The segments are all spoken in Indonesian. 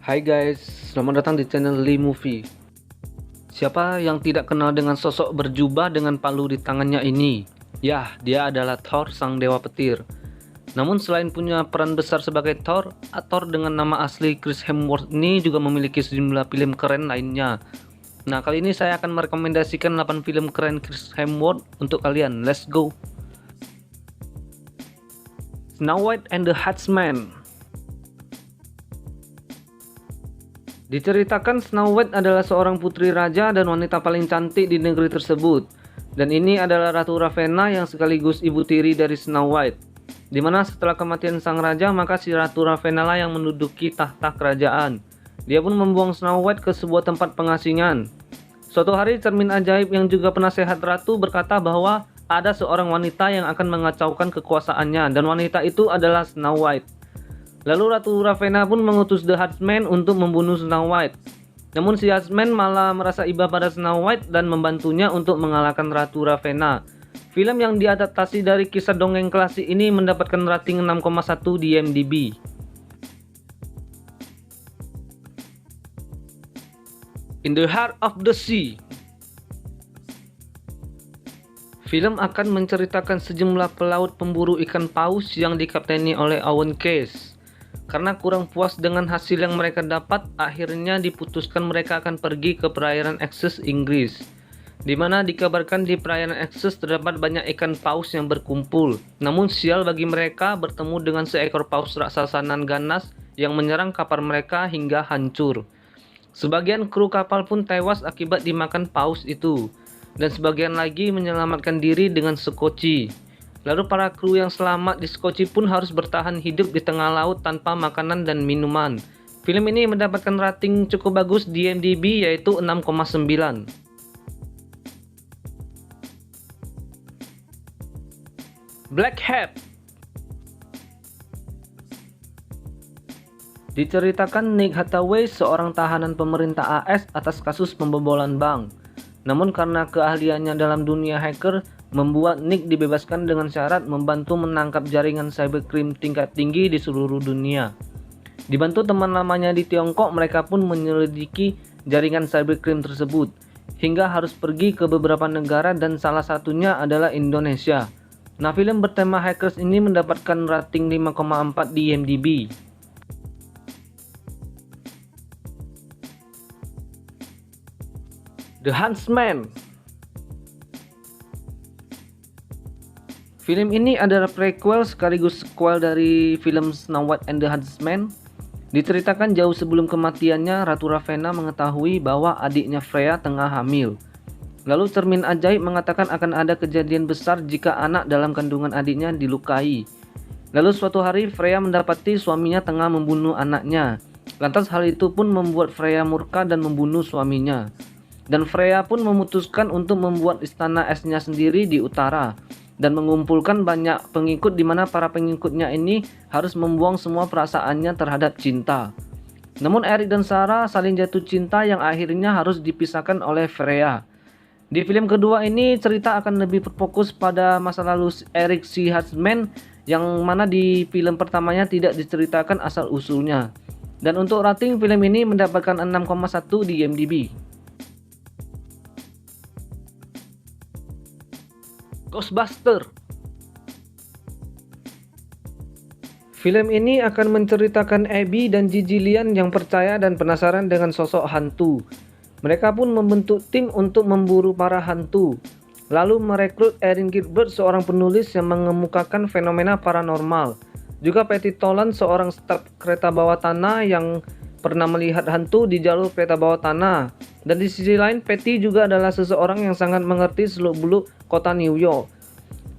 Hai guys, selamat datang di channel Lee Movie. Siapa yang tidak kenal dengan sosok berjubah dengan palu di tangannya ini? Yah, dia adalah Thor, sang dewa petir. Namun selain punya peran besar sebagai Thor, aktor dengan nama asli Chris Hemsworth ini juga memiliki sejumlah film keren lainnya. Nah, kali ini saya akan merekomendasikan 8 film keren Chris Hemsworth untuk kalian. Let's go! Snow White and the Huntsman. Diceritakan Snow White adalah seorang putri raja dan wanita paling cantik di negeri tersebut. Dan ini adalah Ratu Ravenna yang sekaligus ibu tiri dari Snow White. Dimana setelah kematian sang raja, maka si Ratu Ravenna lah yang menduduki tahta kerajaan. Dia pun membuang Snow White ke sebuah tempat pengasingan. Suatu hari cermin ajaib yang juga penasehat ratu berkata bahwa ada seorang wanita yang akan mengacaukan kekuasaannya, dan wanita itu adalah Snow White. Lalu Ratu Ravenna pun mengutus The Huntsman untuk membunuh Snow White. Namun si Huntsman malah merasa iba pada Snow White dan membantunya untuk mengalahkan Ratu Ravenna. Film yang diadaptasi dari kisah dongeng klasik ini mendapatkan rating 6,1 di IMDb. In the Heart of the Sea. Film akan menceritakan sejumlah pelaut pemburu ikan paus yang dikapteni oleh Owen Case. Karena kurang puas dengan hasil yang mereka dapat, akhirnya diputuskan mereka akan pergi ke perairan Essex, Inggris. Di mana dikabarkan di perairan Essex terdapat banyak ikan paus yang berkumpul. Namun sial bagi mereka bertemu dengan seekor paus raksasa nan ganas yang menyerang kapal mereka hingga hancur. Sebagian kru kapal pun tewas akibat dimakan paus itu, dan sebagian lagi menyelamatkan diri dengan sekoci. Lalu para kru yang selamat di Skoci pun harus bertahan hidup di tengah laut tanpa makanan dan minuman. Film ini mendapatkan rating cukup bagus di IMDb yaitu 6,9. Black Hat. Diceritakan Nick Hathaway seorang tahanan pemerintah AS atas kasus pembobolan bank. Namun karena keahliannya dalam dunia hacker, membuat Nick dibebaskan dengan syarat membantu menangkap jaringan cybercrime tingkat tinggi di seluruh dunia. Dibantu teman lamanya di Tiongkok, mereka pun menyelidiki jaringan cybercrime tersebut, hingga harus pergi ke beberapa negara dan salah satunya adalah Indonesia. Nah, film bertema hackers ini mendapatkan rating 5,4 di IMDb. The Huntsman. Film ini adalah prequel sekaligus sequel dari film Snow White and the Huntsman. Diceritakan jauh sebelum kematiannya, Ratu Ravenna mengetahui bahwa adiknya Freya tengah hamil. Lalu cermin ajaib mengatakan akan ada kejadian besar jika anak dalam kandungan adiknya dilukai. Lalu suatu hari Freya mendapati suaminya tengah membunuh anaknya. Lantas hal itu pun membuat Freya murka dan membunuh suaminya. Dan Freya pun memutuskan untuk membuat istana esnya sendiri di utara dan mengumpulkan banyak pengikut, di mana para pengikutnya ini harus membuang semua perasaannya terhadap cinta. Namun Eric dan Sarah saling jatuh cinta yang akhirnya harus dipisahkan oleh Freya. Di film kedua ini cerita akan lebih berfokus pada masa lalu Eric si Huntsman, yang mana di film pertamanya tidak diceritakan asal usulnya. Dan untuk rating film ini mendapatkan 6,1 di IMDb. Ghostbuster. Film ini akan menceritakan Abby dan Gigi Lian yang percaya dan penasaran dengan sosok hantu. Mereka pun membentuk tim untuk memburu para hantu. Lalu merekrut Erin Gilbert, seorang penulis yang mengemukakan fenomena paranormal. Juga Patty Tolan, seorang staf kereta bawah tanah yang pernah melihat hantu di jalur kereta bawah tanah. Dan di sisi lain, Patty juga adalah seseorang yang sangat mengerti seluk-beluk kota New York.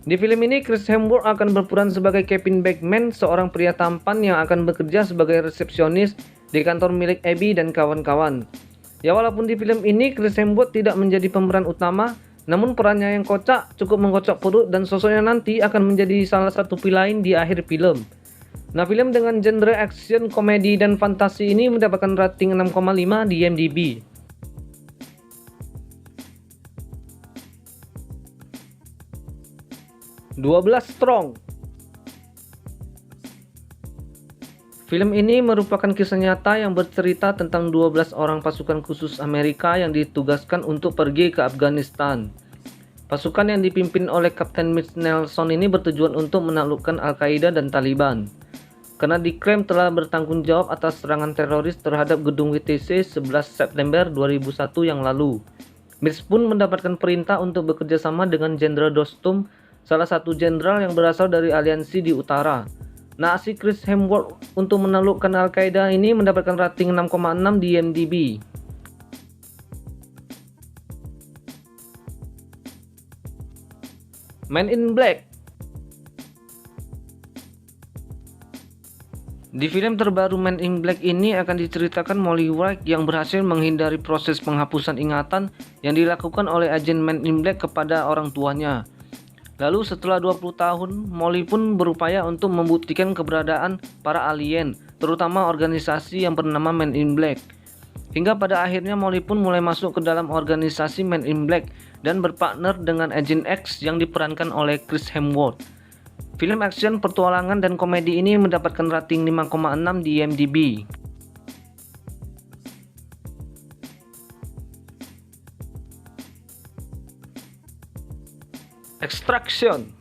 Di film ini, Chris Hemsworth akan berperan sebagai Kevin Bachman, seorang pria tampan yang akan bekerja sebagai resepsionis di kantor milik Abby dan kawan-kawan. Ya, walaupun di film ini Chris Hemsworth tidak menjadi pemeran utama, namun perannya yang kocak cukup mengkocok perut dan sosoknya nanti akan menjadi salah satu villain di akhir film. Nah, film dengan genre action, komedi, dan fantasi ini mendapatkan rating 6,5 di IMDb. 12 Strong. Film ini merupakan kisah nyata yang bercerita tentang 12 orang pasukan khusus Amerika yang ditugaskan untuk pergi ke Afghanistan. Pasukan yang dipimpin oleh Kapten Mitch Nelson ini bertujuan untuk menaklukkan Al-Qaeda dan Taliban, karena diklaim telah bertanggung jawab atas serangan teroris terhadap gedung WTC 11 September 2001 yang lalu. Mitch pun mendapatkan perintah untuk bekerja sama dengan Jenderal Dostum, salah satu jenderal yang berasal dari aliansi di utara. Nah, si Chris Hemsworth untuk menaklukkan Al-Qaeda ini mendapatkan rating 6,6 di IMDb. Men in Black. Di film terbaru Men in Black ini akan diceritakan Molly White yang berhasil menghindari proses penghapusan ingatan yang dilakukan oleh agen Men in Black kepada orang tuanya. Lalu setelah 20 tahun, Molly pun berupaya untuk membuktikan keberadaan para alien, terutama organisasi yang bernama Men in Black. Hingga pada akhirnya Molly pun mulai masuk ke dalam organisasi Men in Black dan berpartner dengan Agent X yang diperankan oleh Chris Hemsworth. Film action, petualangan, dan komedi ini mendapatkan rating 5,6 di IMDb. Extraction.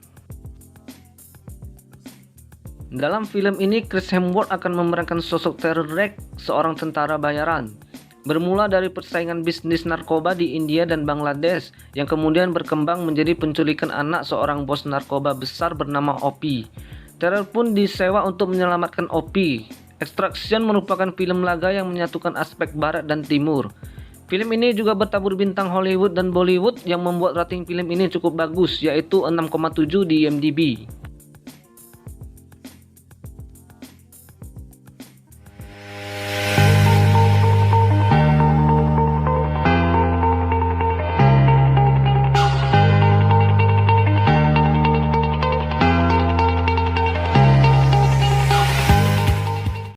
Dalam film ini, Chris Hemsworth akan memerankan sosok Terror Rex, seorang tentara bayaran. Bermula dari persaingan bisnis narkoba di India dan Bangladesh yang kemudian berkembang menjadi penculikan anak seorang bos narkoba besar bernama Opie. Terror pun disewa untuk menyelamatkan Opie. Extraction merupakan film laga yang menyatukan aspek barat dan timur. Film ini juga bertabur bintang Hollywood dan Bollywood yang membuat rating film ini cukup bagus, yaitu 6,7 di IMDb.